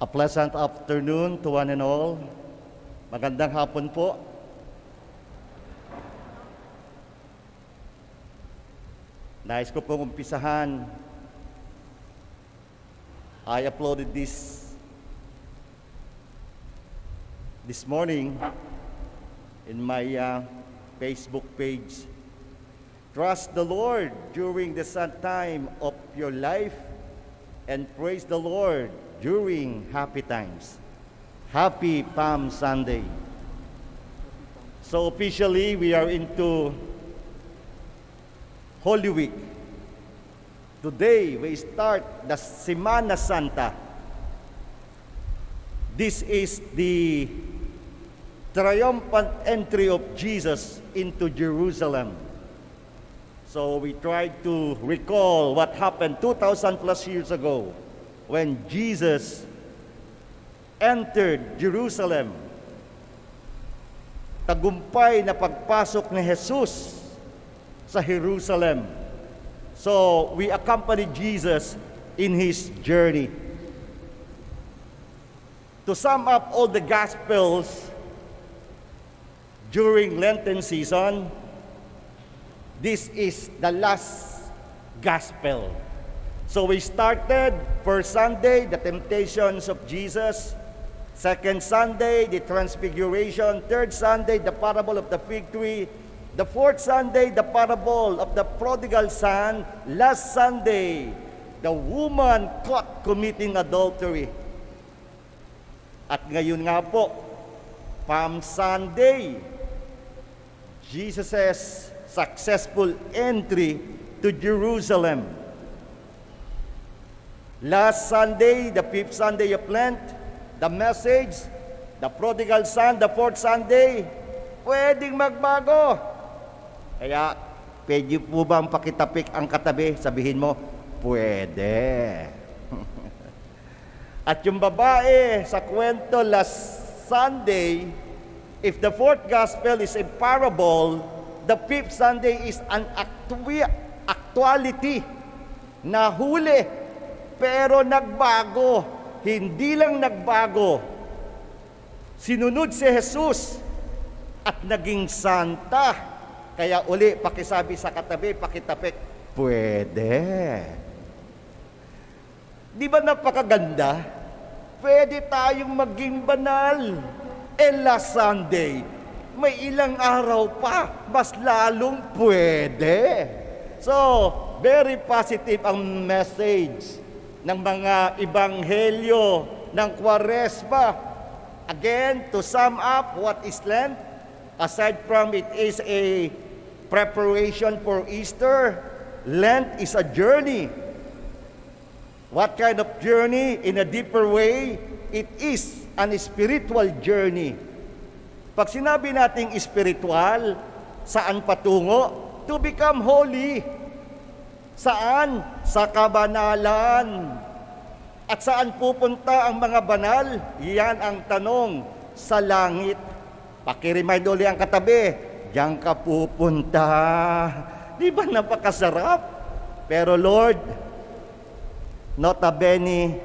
A pleasant afternoon to one and all. Magandang hapon po. Nais ko pong umpisahan. I uploaded this morning in my Facebook page. Trust the Lord during the sad time of your life and praise the Lord during happy times. Happy Palm Sunday. So officially, we are into Holy Week. Today, we start the Semana Santa. This is the triumphant entry of Jesus into Jerusalem. So we tried to recall what happened 2,000 plus years ago when Jesus entered Jerusalem. Tagumpay na pagpasok ni Jesus sa Jerusalem. So we accompanied Jesus in his journey. To sum up all the Gospels during Lenten season, this is the last Gospel. So we started first Sunday, the temptations of Jesus. Second Sunday, the transfiguration. Third Sunday, the parable of the fig tree. The fourth Sunday, the parable of the prodigal son. Last Sunday, the woman caught committing adultery. At ngayon nga po, Palm Sunday, Jesus' successful entry to Jerusalem. Last Sunday, the fifth Sunday of Lent, the message, the prodigal son, the fourth Sunday, pwedeng magbago. Kaya, pwede po bang pakitapik ang katabi? Sabihin mo, pwede. At yung babae sa kwento last Sunday, if the fourth gospel is a parable, the fifth Sunday is an actuality. Nahuli, pero nagbago. Hindi lang nagbago. Sinunod si Jesus at naging santa. Kaya uli, pakisabi sa katabi, pakitapik, pwede. Di ba napakaganda? Pwede tayong maging banal. Last Sunday, may ilang araw pa, mas lalong pwede. So, very positive ang message ng mga ebanghelyo ng Kwaresma. Again, to sum up what is Lent, aside from it is a preparation for Easter, Lent is a journey. What kind of journey? In a deeper way, it is an spiritual journey. Pag sinabi nating spiritual, saan patungo? To become holy. Saan? Sa kabanalan. At saan pupunta ang mga banal? Yan ang tanong. Sa langit. Pakiremind uli ang katabi. Diyan ka pupunta. Di ba napakasarap? Pero Lord, nota bene,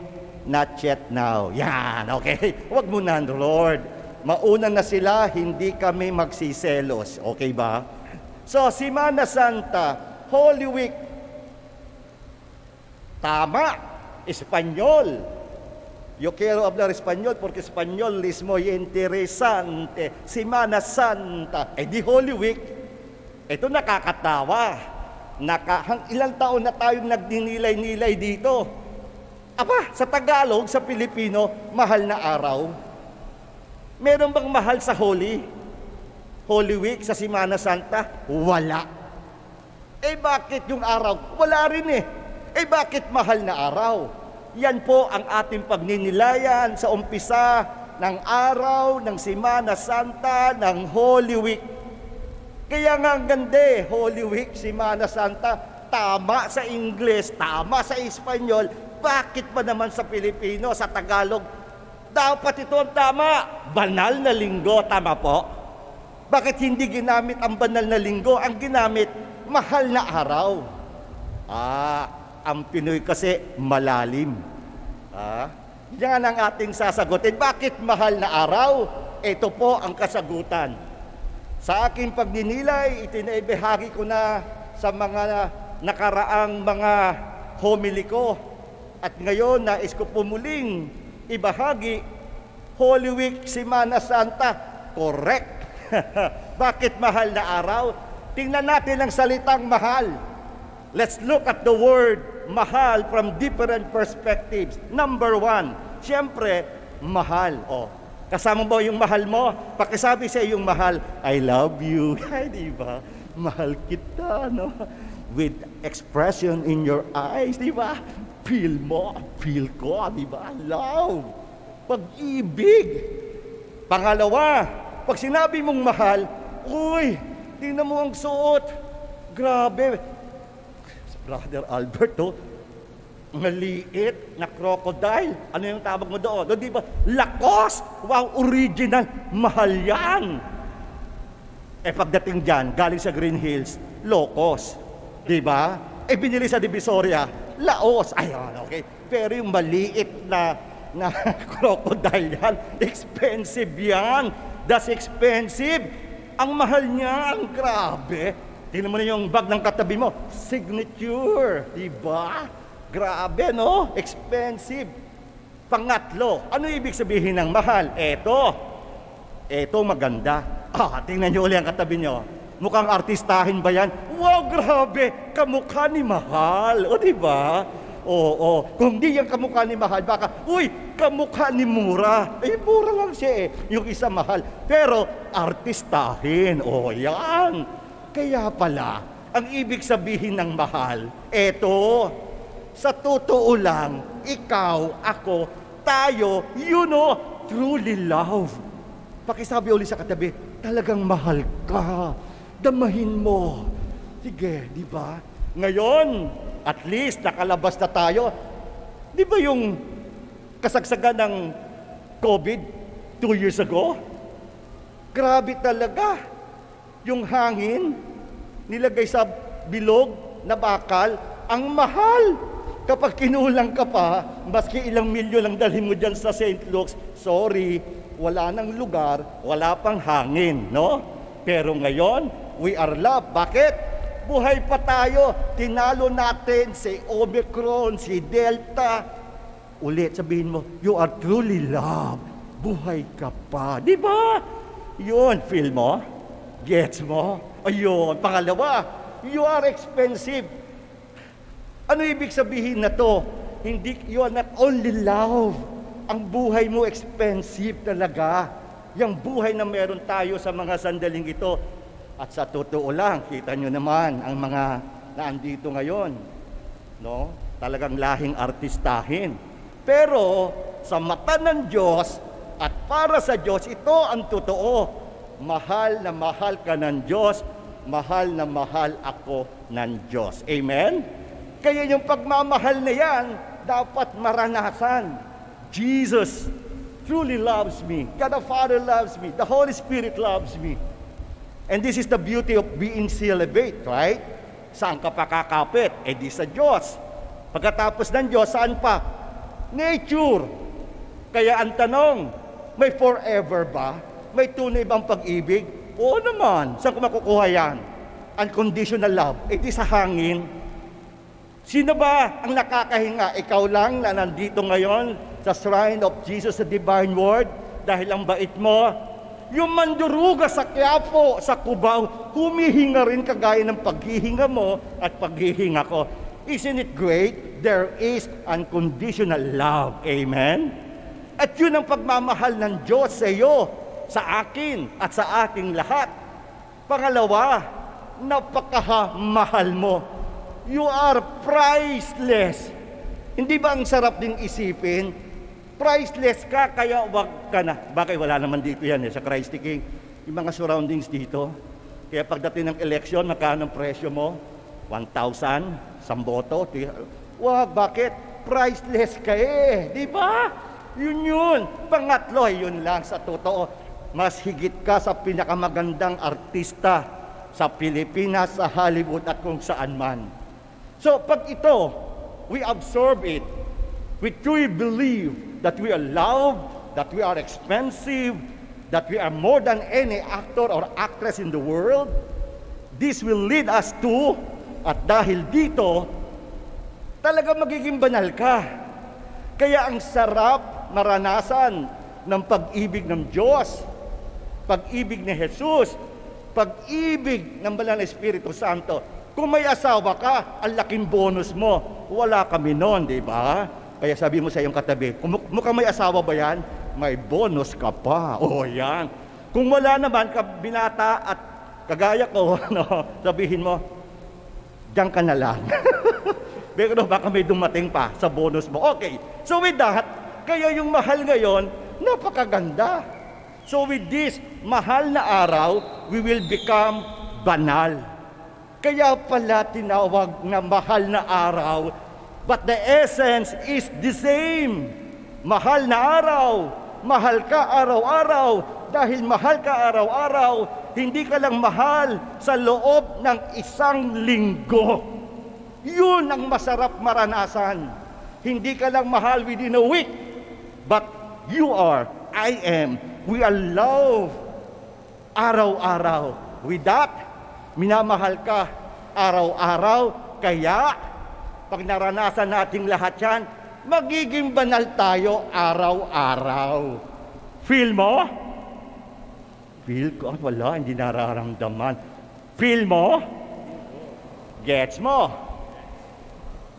not yet now. Yan, okay? Huwag mo na, Lord. Mauna na sila, hindi kami magsiselos. Okay ba? So, Semana Santa, Holy Week. Tama, Espanyol. Yo quiero hablar español porque español es muy interesante. Semana Santa. Di Holy Week. Ito nakakatawa. Ilang taon na tayong nagdinilay-nilay dito. Aba, sa Tagalog, sa Pilipino, mahal na araw. Meron bang mahal sa Holy Week, sa Semana Santa? Wala. Bakit yung araw? Wala rin bakit mahal na araw? Yan po ang ating pagninilayan sa umpisa ng araw ng Semana Santa ng Holy Week. Kaya nga ang ganda Holy Week, Semana Santa, tama sa Ingles, tama sa Espanyol, bakit ba naman sa Pilipino, sa Tagalog, dapat ito ang tama? Banal na linggo, tama po? Bakit hindi ginamit ang banal na linggo? Ang ginamit, mahal na araw. Ang Pinoy kasi malalim. Yan ang ating sasagutin. Bakit mahal na araw? Ito po ang kasagutan. Sa aking pagninilay, itinaibahagi ko na sa mga nakaraang mga homily ko. At ngayon, nais ko pumuling ibahagi, Holy Week, Semana Santa. Correct. Bakit mahal na araw? Tingnan natin ang salitang mahal. Let's look at the word mahal from different perspectives. Number one, siyempre, mahal. Kasama mo yung mahal mo, pakisabi sa yung mahal, I love you. Ay, diba? Mahal kita, no? With expression in your eyes, diba? Feel mo, feel ko, diba? Love. Pag-ibig. Pangalawa, pag sinabi mong mahal, uy, tingnan mo ang suot. Grabe. Brother Alberto, maliit na crocodile. Ano yung tawag mo doon? Di ba? Lacoste! Wow, original. Mahal yan. Pagdating dyan, galing sa Green Hills, Locos. Di ba? Binili sa Divisoria, Laos. Ayun, okay. Pero yung maliit na crocodile yan, expensive yan. That's expensive. Ang mahal niyan, grabe. Tingnan mo na yung bag ng katabi mo. Signature. Di ba? Grabe, no? Expensive. Pangatlo, ano ibig sabihin ng mahal? Eto maganda. Tingnan nyo ulit ang katabi nyo. Mukhang artistahin ba yan? Wow, grabe! Kamukha ni Mahal. O, diba? Oo. Kung di yan kamukha ni Mahal, baka, uy, kamukha ni Mura. Mura lang siya yung isa Mahal. Pero, artistahin. Yan. Kaya pala, ang ibig sabihin ng mahal, sa totoo lang, ikaw, ako, tayo, truly love. Pakisabi ulit sa katabi, talagang mahal ka. Damahin mo. Sige, di ba? Ngayon, at least nakalabas na tayo. Di ba yung kasagsagan ng COVID 2 years ago? Grabe talaga. Yung hangin, nilagay sa bilog na bakal, ang mahal. Kapag kinulang ka pa, maski ilang milyon lang dalhin mo dyan sa St. Luke's, sorry, wala nang lugar, wala pang hangin, no? Pero ngayon, we are loved. Bakit? Buhay pa tayo. Tinalo natin si Omicron, si Delta. Ulit, sabihin mo, you are truly loved. Buhay ka pa. Di ba? Yun, feel mo? Gets mo? Ayun. Pangalawa, you are expensive. Ano ibig sabihin na to? Hindi, you are not only love. Ang buhay mo expensive talaga. Yung buhay na meron tayo sa mga sandaling ito. At sa totoo lang, kita nyo naman ang mga naandito ngayon. No? Talagang lahing artistahin. Pero sa mata ng Diyos at para sa Diyos, ito ang totoo. Mahal na mahal ka ng Diyos, mahal na mahal ako ng Diyos. Amen? Kaya yung pagmamahal na yan, dapat maranasan. Jesus truly loves me. God the Father loves me. The Holy Spirit loves me. And this is the beauty of being celibate, right? Saan ka pa kakapit? Di sa Diyos. Pagkatapos ng Diyos, saan pa? Nature. Kaya ang tanong, may forever ba? May tunay bang pag-ibig? Oo naman. Saan ko makukuha yan? Unconditional love. Di sa hangin. Sino ba ang nakakahinga? Ikaw lang na nandito ngayon sa shrine of Jesus, the divine word, dahil ang bait mo. Yung manduruga sa Quiapo, sa Cubao, humihinga rin kagaya ng paghihinga mo at paghihinga ko. Isn't it great? There is unconditional love. Amen? At yun ang pagmamahal ng Diyos sa iyo, sa akin, at sa ating lahat. Pangalawa, napakahamahal mo. You are priceless. Hindi ba ang sarap ding isipin? Priceless ka, kaya wag ka na. Bakit wala naman dito yan sa Christ King? Yung mga surroundings dito. Kaya pagdating ng eleksyon, magkano ang presyo mo? 1,000? Samboto? Wag, bakit? Priceless ka di ba? Yun. Pangatlo, yun lang sa totoo. Mas higit ka sa pinakamagandang artista sa Pilipinas, sa Hollywood at kung saan man. So, pag ito, we absorb it, we truly believe that we are loved, that we are expensive, that we are more than any actor or actress in the world. This will lead us to, at dahil dito, talaga magiging banal ka. Kaya ang sarap maranasan ng pag-ibig ng Diyos, pag-ibig ni Jesus, pag-ibig ng Banal na Espiritu Santo. Kung may asawa ka, ang laking bonus mo. Wala kami noon, di ba? Kaya sabi mo sa iyong katabi, mukhang may asawa ba yan? May bonus ka pa. O yan. Kung wala naman ka binata at kagaya ko, no, sabihin mo, diyan ka na lang. Pero baka may dumating pa sa bonus mo. Okay, so with that, kaya yung mahal ngayon, napakaganda. So with this mahal na araw, we will become banal. Kaya pala tinawag na mahal na araw, but the essence is the same. Mahal na araw, mahal ka araw-araw. Dahil mahal ka araw-araw, hindi ka lang mahal sa loob ng isang linggo. Yun ang masarap maranasan. Hindi ka lang mahal within a week, but you are, I am, we are loved araw-araw. With that, minamahal ka araw-araw. Kaya, pag naranasan natin lahat yan, magiging banal tayo araw-araw. Feel mo? Feel ko? Wala, hindi nararamdaman. Feel mo? Gets mo?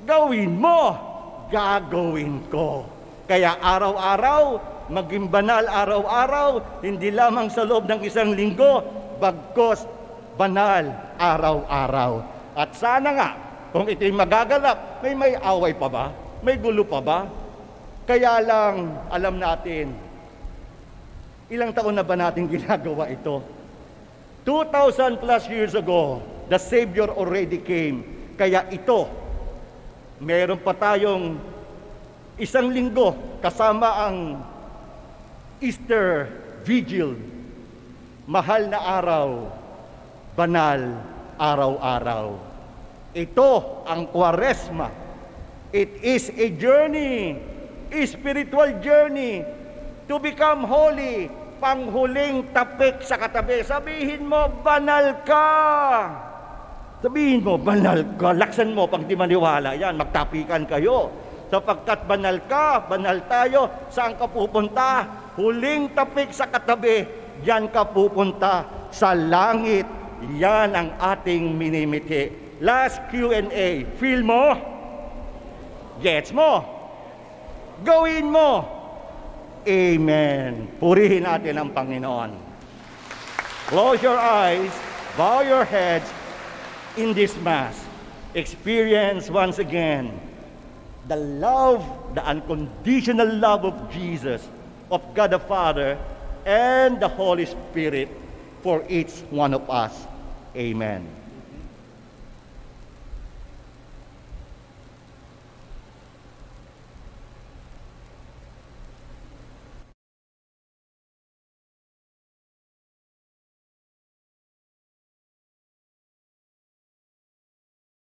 Gawin mo? Gagawin ko. Kaya araw-araw, maging banal araw-araw, hindi lamang sa loob ng isang linggo, bagkos banal araw-araw. At sana nga, kung ito'y magaganap, may away pa ba? May gulo pa ba? Kaya lang, alam natin, ilang taon na ba natin ginagawa ito? 2,000 plus years ago, the Savior already came. Kaya ito, meron pa tayong isang linggo kasama ang Easter Vigil. Mahal na araw, banal araw-araw. Ito ang Kwaresma. It is a journey, a spiritual journey to become holy. Panghuling tapik sa katabi. Sabihin mo, banal ka. Sabihin mo, banal ka. Laksan mo pag di maniwala. Yan, magtapikan kayo. Sapagkat banal ka, banal tayo. Saan ka pupunta? Huling tapik sa katabi. Yan ka pupunta sa langit. Yan ang ating minimithi. Last Q&A. Feel mo? Gets mo? Gawin mo. Amen. Purihin natin ang Panginoon. Close your eyes, bow your heads in this Mass. Experience once again the love, the unconditional love of Jesus, of God the Father, and the Holy Spirit for each one of us. Amen.